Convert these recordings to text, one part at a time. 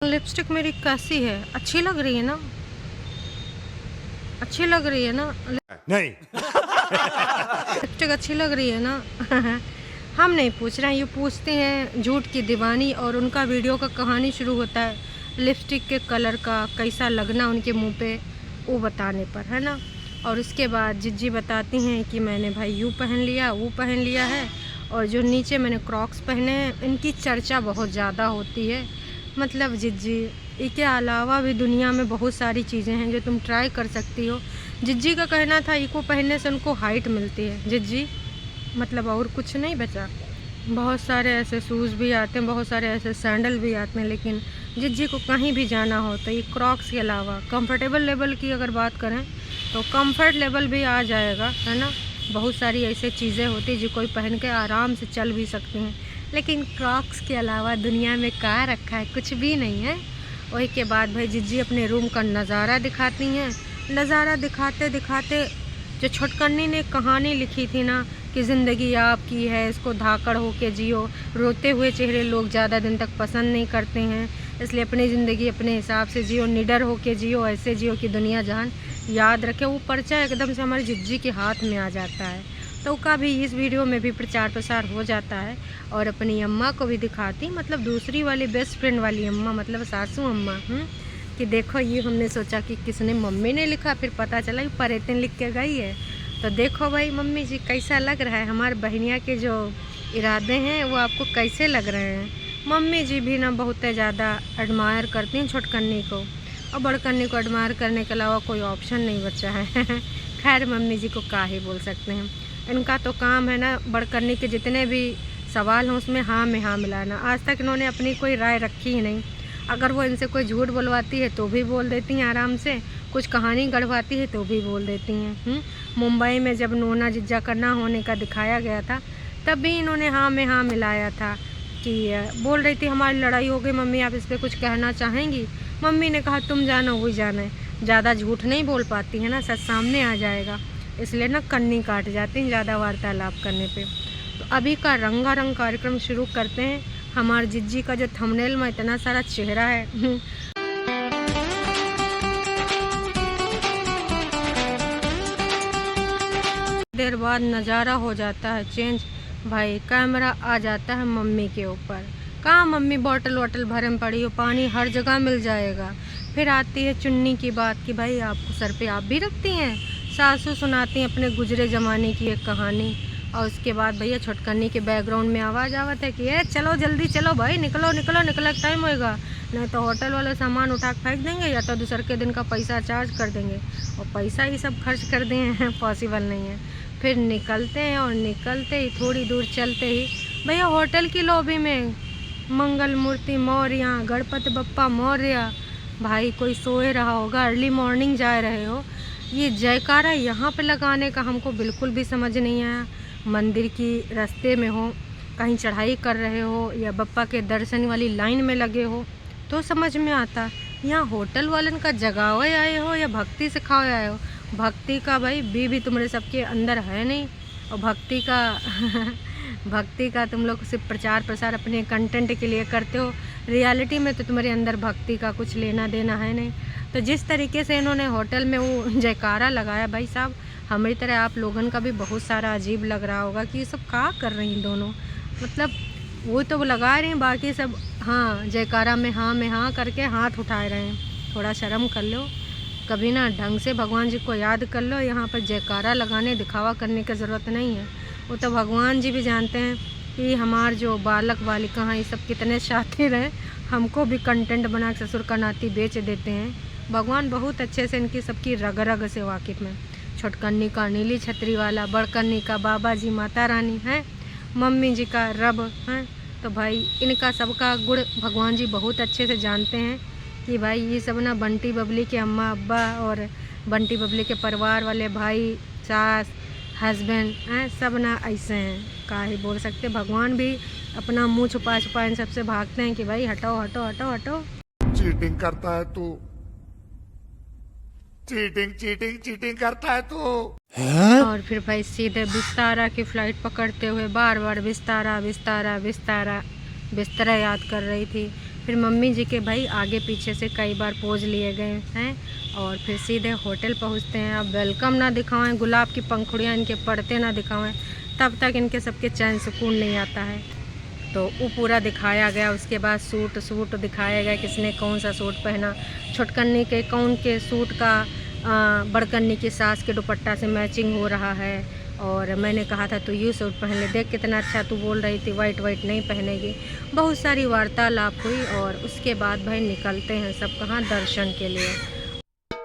Lipstick मेरी कैसी है? अच्छी लग रही है ना? अच्छी लग रही है ना? नहीं। लिपस्टिक अच्छी लग रही है ना? हम नहीं पूछ रहे हैं, ये पूछते हैं झूठ की दीवानी। और उनका वीडियो का कहानी शुरू होता है लिपस्टिक के कलर का कैसा लगना उनके मुंह पे वो बताने पर, है ना। और उसके बाद जिज्जी बताती हैं कि मैंने भाई यूँ पहन लिया, वो पहन लिया है, और जो नीचे मैंने क्रॉक्स पहने हैं इनकी चर्चा बहुत ज़्यादा होती है। मतलब जिज्जी, इसके अलावा भी दुनिया में बहुत सारी चीज़ें हैं जो तुम ट्राई कर सकती हो। जिज्जी का कहना था इको पहनने से उनको हाइट मिलती है। जिज्जी मतलब और कुछ नहीं बचा। बहुत सारे ऐसे शूज़ भी आते हैं, बहुत सारे ऐसे सैंडल भी आते हैं, लेकिन जिज्जी को कहीं भी जाना हो तो ये क्रॉक्स के अलावा कंफर्टेबल लेवल की अगर बात करें तो कंफर्ट लेवल भी आ जाएगा, है ना। बहुत सारी ऐसी चीज़ें होती जो कोई पहन के आराम से चल भी सकते हैं, लेकिन क्रॉक्स के अलावा दुनिया में क्या रखा है? कुछ भी नहीं है। वही के बाद भाई जिज्जी अपने रूम का नज़ारा दिखाती हैं। नज़ारा दिखाते दिखाते जो छोटकन्नी ने कहानी लिखी थी ना कि ज़िंदगी आपकी है, इसको धाकड़ होके जियो। रोते हुए चेहरे लोग ज़्यादा दिन तक पसंद नहीं करते हैं, इसलिए अपनी ज़िंदगी अपने हिसाब से जियो, निडर होके जियो, ऐसे जियो कि दुनिया जहान याद रखे। वो पर्चा एकदम से हमारी जिज्जी के हाथ में आ जाता है, तो का भी इस वीडियो में भी प्रचार प्रसार हो जाता है। और अपनी अम्मा को भी दिखाती, मतलब दूसरी वाली बेस्ट फ्रेंड वाली अम्मा, मतलब सासू अम्मा, कि देखो ये हमने सोचा कि किसने, मम्मी ने लिखा, फिर पता चला कि परेतन लिख के गई है। तो देखो भाई मम्मी जी कैसा लग रहा है, हमारे बहनिया के जो इरादे हैं वो आपको कैसे लग रहे हैं। मम्मी जी भी ना बहुत ज़्यादा एडमायर करती हैं छोटकन्नी को, और बड़कन्नी को एडमायर करने के अलावा कोई ऑप्शन नहीं बचा है। खैर मम्मी जी को क्या ही बोल सकते हैं, इनका तो काम है ना बड़कन्नी के जितने भी सवाल हैं उसमें हाँ में हाँ मिलाना। आज तक इन्होंने अपनी कोई राय रखी ही नहीं। अगर वो इनसे कोई झूठ बुलवाती है तो भी बोल देती हैं आराम से, कुछ कहानी गढ़वाती है तो भी बोल देती हैं। मुंबई में जब नोना जिज्जा का ना होने का दिखाया गया था तब भी इन्होंने हाँ में हाँ मिलाया था कि बोल रही थी हमारी लड़ाई हो गई मम्मी, आप इस पर कुछ कहना चाहेंगी। मम्मी ने कहा तुम जानो वही जाने। ज़्यादा झूठ नहीं बोल पाती है ना, सच सामने आ जाएगा, इसलिए ना कन्नी काट जाती हैं ज़्यादा वार्तालाप करने पे। तो अभी का रंगारंग कार्यक्रम शुरू करते हैं। हमारे जिज्जी का जो थंबनेल में इतना सारा चेहरा है, देर बाद नज़ारा हो जाता है चेंज। भाई कैमरा आ जाता है मम्मी के ऊपर। कहाँ मम्मी बॉटल वॉटल भरे में पड़ी हो, पानी हर जगह मिल जाएगा। फिर आती है चुन्नी की बात कि भाई आपको सर पे आप भी रखती हैं। सासू सुनाती हैं अपने गुजरे ज़माने की एक कहानी। और उसके बाद भैया छोटकन्नी के बैकग्राउंड में आवाज़ आवत है कि ये चलो जल्दी चलो भाई, निकलो निकलो, निकलने का टाइम होएगा, नहीं तो होटल वाले सामान उठा के फेंक देंगे या तो दूसरे के दिन का पैसा चार्ज कर देंगे। और पैसा ये सब खर्च कर दिए हैं, पॉसिबल नहीं है। फिर निकलते हैं और निकलते ही थोड़ी दूर चलते ही भैया होटल की लॉबी में मंगल मूर्ति मौर्य, गणपति बप्पा मौर्य। भाई कोई सोए रहा होगा, अर्ली मॉर्निंग जा रहे हो। ये जयकारा यहाँ पे लगाने का हमको बिल्कुल भी समझ नहीं आया। मंदिर की रास्ते में हो, कहीं चढ़ाई कर रहे हो, या बप्पा के दर्शन वाली लाइन में लगे हो तो समझ में आता। यहाँ होटल वालन का जगावे आए हो या भक्ति सिखावे आए हो। भक्ति का भाई भी तुम्हारे सबके अंदर है नहीं, और भक्ति का भक्ति का तुम लोग सिर्फ प्रचार प्रसार अपने कंटेंट के लिए करते हो। रियलिटी में तो तुम्हारे अंदर भक्ति का कुछ लेना देना है नहीं। तो जिस तरीके से इन्होंने होटल में वो जयकारा लगाया, भाई साहब हमारी तरह आप लोगों का भी बहुत सारा अजीब लग रहा होगा कि ये सब क्या कर रही हैं दोनों। मतलब वो तो लगा रही हैं, बाकी सब हाँ जयकारा में हाँ करके हाथ उठा रहे हैं। थोड़ा शर्म कर लो, कभी ना ढंग से भगवान जी को याद कर लो। यहाँ पर जयकारा लगाने दिखावा करने की ज़रूरत नहीं है। वो तो भगवान जी भी जानते हैं कि हमारे जो बालक बालिका हैं ये सब कितने शातिर हैं, हमको भी कंटेंट बना के ससुर का नाती बेच देते हैं। भगवान बहुत अच्छे से इनकी सबकी रग रग से वाकिफ़ में। छोटकन्नी का नीली छतरी वाला, बड़कन्नी का बाबा जी माता रानी हैं, मम्मी जी का रब हैं। तो भाई इनका सबका गुण भगवान जी बहुत अच्छे से जानते हैं कि भाई ये सब ना बंटी बबली के अम्मा अब्बा और बंटी बबली के परिवार वाले भाई सास हस्बैंड हैं, सब ना ऐसे हैं। का ही बोल सकते, भगवान भी अपना मुंह छुपा छुपा इन सबसे भागते हैं कि भाई हटो हटो हटो हटो। चीटिंग करता है तू, चीटिंग चीटिंग चीटिंग करता है तू। और फिर भाई सीधे बिस्तारा की फ़्लाइट पकड़ते हुए बार बार बिस्तारा बिस्तारा बिस्तारा बिस्तरा याद कर रही थी। फिर मम्मी जी के भाई आगे पीछे से कई बार पोज लिए गए हैं और फिर सीधे होटल पहुंचते हैं। अब वेलकम ना दिखाएं, गुलाब की पंखुड़ियाँ इनके पड़ते ना दिखाएं, तब तक इनके सबके चैन सुकून नहीं आता है। तो वो पूरा दिखाया गया। उसके बाद सूट दिखाया गया, किसने कौन सा सूट पहना। छोटकन्नी के कौन के सूट का बड़कन्नी की सास के दुपट्टा से मैचिंग हो रहा है। और मैंने कहा था तो ये सूट पहन ले, देख कितना अच्छा तू बोल रही थी वाइट नहीं पहनेगी। बहुत सारी वार्तालाप हुई और उसके बाद भाई निकलते हैं सब कहाँ, दर्शन के लिए।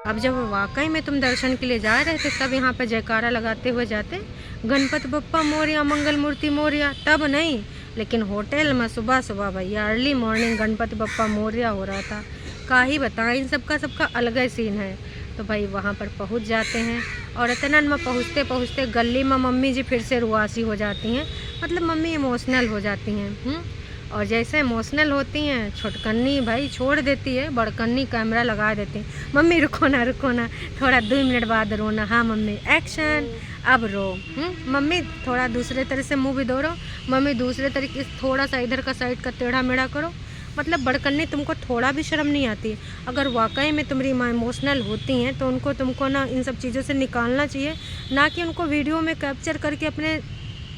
अब जब वाकई में तुम दर्शन के लिए जा रहे थे तब यहाँ पे जयकारा लगाते हुए जाते, गणपति बप्पा मोरिया, मंगल मूर्ति मोरिया, तब नहीं। लेकिन होटल में सुबह भैया अर्ली मॉर्निंग गणपति बप्पा मोरिया हो रहा था। का ही बताएं, इन सबका अलग ही सीन है। तो भाई वहाँ पर पहुँच जाते हैं और इतनन में पहुँचते गली में मम्मी जी फिर से रुआसी हो जाती हैं, मतलब मम्मी इमोशनल हो जाती हैं। और जैसे इमोशनल होती हैं, छोटकन्नी भाई छोड़ देती है, बड़कन्नी कैमरा लगा देती है। मम्मी रुको ना थोड़ा 2 मिनट बाद रोना। हाँ मम्मी एक्शन, अब रो। मम्मी थोड़ा दूसरे तरह से मुँह भी दो रो, मम्मी दूसरे तरीके से थोड़ा सा इधर का साइड का टेढ़ा मेढ़ा करो। मतलब बड़कन्नी तुमको थोड़ा भी शर्म नहीं आती है। अगर वाकई में तुम्हारी माँ इमोशनल होती हैं तो तुमको ना इन सब चीज़ों से निकालना चाहिए, ना कि उनको वीडियो में कैप्चर करके अपने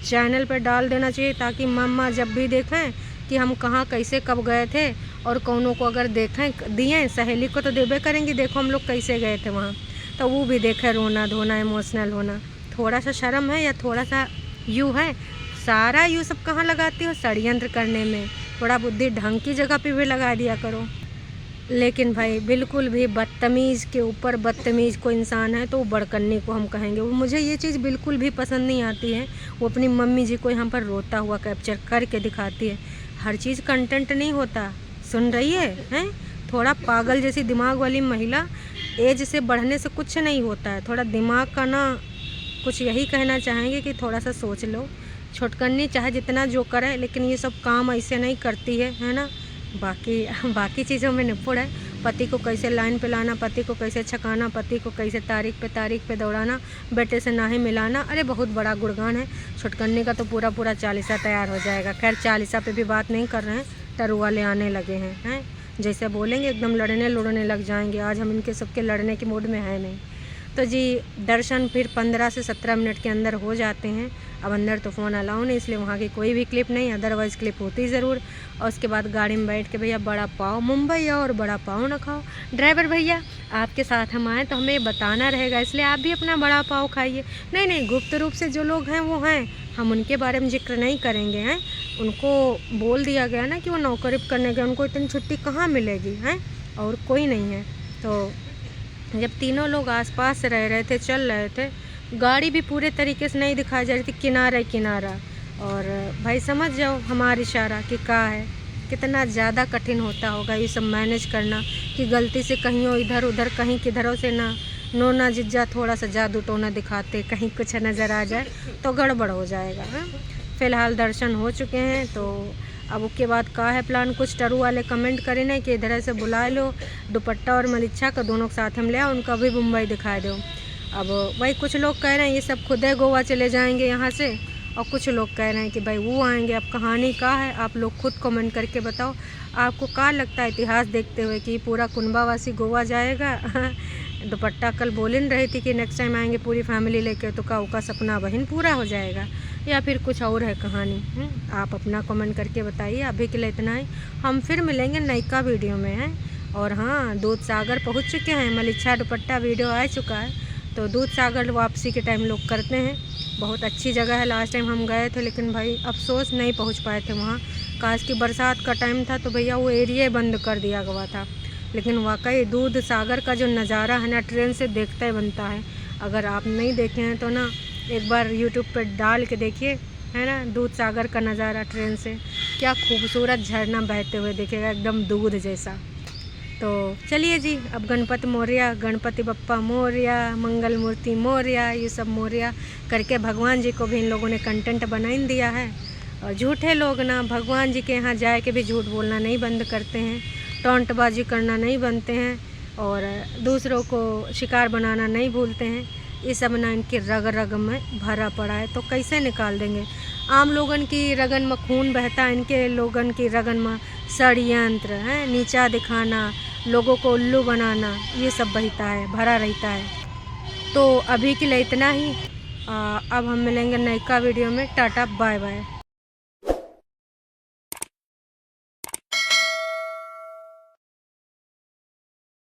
चैनल पर डाल देना चाहिए, ताकि मम्मा जब भी देखें कि हम कहाँ कैसे कब गए थे, और कौनों को अगर देखें दिए, सहेली को तो देबे करेंगी देखो हम लोग कैसे गए थे वहाँ, तो वो भी देखे रोना धोना इमोशनल होना। थोड़ा सा शर्म है या थोड़ा सा यू है, सारा यू सब कहाँ लगाती हो, षड्यंत्र करने में। थोड़ा बुद्धि ढंग की जगह पे भी लगा दिया करो। लेकिन भाई बिल्कुल भी बदतमीज़ के ऊपर बदतमीज़ कोई इंसान है तो वो बड़कन्नी को हम कहेंगे। वो मुझे ये चीज़ बिल्कुल भी पसंद नहीं आती है। वो अपनी मम्मी जी को यहाँ पर रोता हुआ कैप्चर करके दिखाती है। हर चीज़ कंटेंट नहीं होता, सुन रही है? थोड़ा पागल जैसी दिमाग वाली महिला, एज से बढ़ने से कुछ नहीं होता है। थोड़ा दिमाग का ना कुछ यही कहना चाहेंगे कि थोड़ा सा सोच लो। छोटकन्नी चाहे जितना जो करे, लेकिन ये सब काम ऐसे नहीं करती है ना। बाकी चीज़ों में निपुण है। पति को कैसे लाइन पे लाना, पति को कैसे छकाना, पति को कैसे तारीख पे दौड़ाना, बेटे से नाहे मिलाना, अरे बहुत बड़ा गुणगान है। छोटकन्नी का तो पूरा 40 तैयार हो जाएगा। खैर 40 पे भी बात नहीं कर रहे हैं, टरुआ ले आने लगे हैं। जैसे बोलेंगे एकदम लड़ने लग जाएंगे। आज हम इनके सबके लड़ने के मूड में है नहीं। तो जी दर्शन फिर 15 से 17 मिनट के अंदर हो जाते हैं। अब अंदर तो फ़ोन अलाउ नहीं, इसलिए वहाँ की कोई भी क्लिप नहीं, अदरवाइज़ क्लिप होती ज़रूर। और उसके बाद गाड़ी में बैठ के भैया बड़ा पाव मुंबई और बड़ा पाव ना खाओ। ड्राइवर भैया आपके साथ हम आए तो हमें बताना रहेगा, इसलिए आप भी अपना बड़ा पाव खाइए। नहीं, गुप्त रूप से जो लोग हैं वो हैं, हम उनके बारे में जिक्र नहीं करेंगे। उनको बोल दिया गया ना कि वो नौकरी करने गए, उनको इतनी छुट्टी कहाँ मिलेगी और कोई नहीं है। तो जब तीनों लोग आसपास रह रहे थे, चल रहे थे, गाड़ी भी पूरे तरीके से नहीं दिखाई जा रही थी, किनारा। और भाई समझ जाओ हमारा इशारा कि क्या है, कितना ज़्यादा कठिन होता होगा ये सब मैनेज करना, कि गलती से कहीं इधर उधर कहीं किधरों से ना जिज्जा थोड़ा सा जादू टोना दिखाते, कहीं कुछ नज़र आ जाए तो गड़बड़ हो जाएगा। फ़िलहाल दर्शन हो चुके हैं, तो अब उसके बाद का है प्लान। कुछ टरू वाले कमेंट करे ना कि इधर से बुला लो, दुपट्टा और मलिच्छा का दोनों के साथ हम ले आओ, उनका भी मुंबई दिखा दो। अब भाई कुछ लोग कह रहे हैं ये सब खुद गोवा चले जाएंगे यहाँ से, और कुछ लोग कह रहे हैं कि भाई वो आएंगे। अब कहानी का है, आप लोग खुद कमेंट करके बताओ, आपको क्या लगता है इतिहास देखते हुए कि पूरा कुनबावासी गोवा जाएगा? दुपट्टा कल बोल रही थी कि नेक्स्ट टाइम आएंगे पूरी फैमिली लेके, तो का सपना बहन पूरा हो जाएगा, या फिर कुछ और है कहानी? आप अपना कमेंट करके बताइए। अभी के लिए इतना ही, हम फिर मिलेंगे नयका वीडियो में और हाँ, दूध सागर पहुंच चुके हैं, मलिच्छा दुपट्टा वीडियो आ चुका है, तो दूध सागर वापसी के टाइम लोग करते हैं। बहुत अच्छी जगह है, लास्ट टाइम हम गए थे लेकिन भाई अफसोस नहीं पहुँच पाए थे वहाँ। काश की बरसात का टाइम था तो भैया वो एरिया बंद कर दिया गया था। लेकिन वाकई दूध सागर का जो नज़ारा है ना, ट्रेन से देखता ही बनता है। अगर आप नहीं देखे हैं तो ना एक बार यूट्यूब पर डाल के देखिए, है ना, दूध सागर का नज़ारा ट्रेन से, क्या खूबसूरत झरना बहते हुए दिखेगा, एकदम दूध जैसा। तो चलिए जी, अब गणपति मोरिया, गणपति बप्पा मोरिया, मंगल मूर्ति मोरिया, ये सब मोरिया करके भगवान जी को भी इन लोगों ने कंटेंट बना ही दिया है। और झूठे लोग ना भगवान जी के यहाँ जाए के भी झूठ बोलना नहीं बंद करते हैं, टोंटबाजी करना नहीं बनते हैं, और दूसरों को शिकार बनाना नहीं भूलते हैं। ये सब ना इनकी रग रग में भरा पड़ा है, तो कैसे निकाल देंगे? आम लोगन की रगन में खून बहता, इनके लोगन की रगन में षड्यंत्र है, नीचा दिखाना, लोगों को उल्लू बनाना, ये सब बहता है, भरा रहता है। तो अभी के लिए इतना ही। अब हम मिलेंगे नयका वीडियो में। Tata bye bye.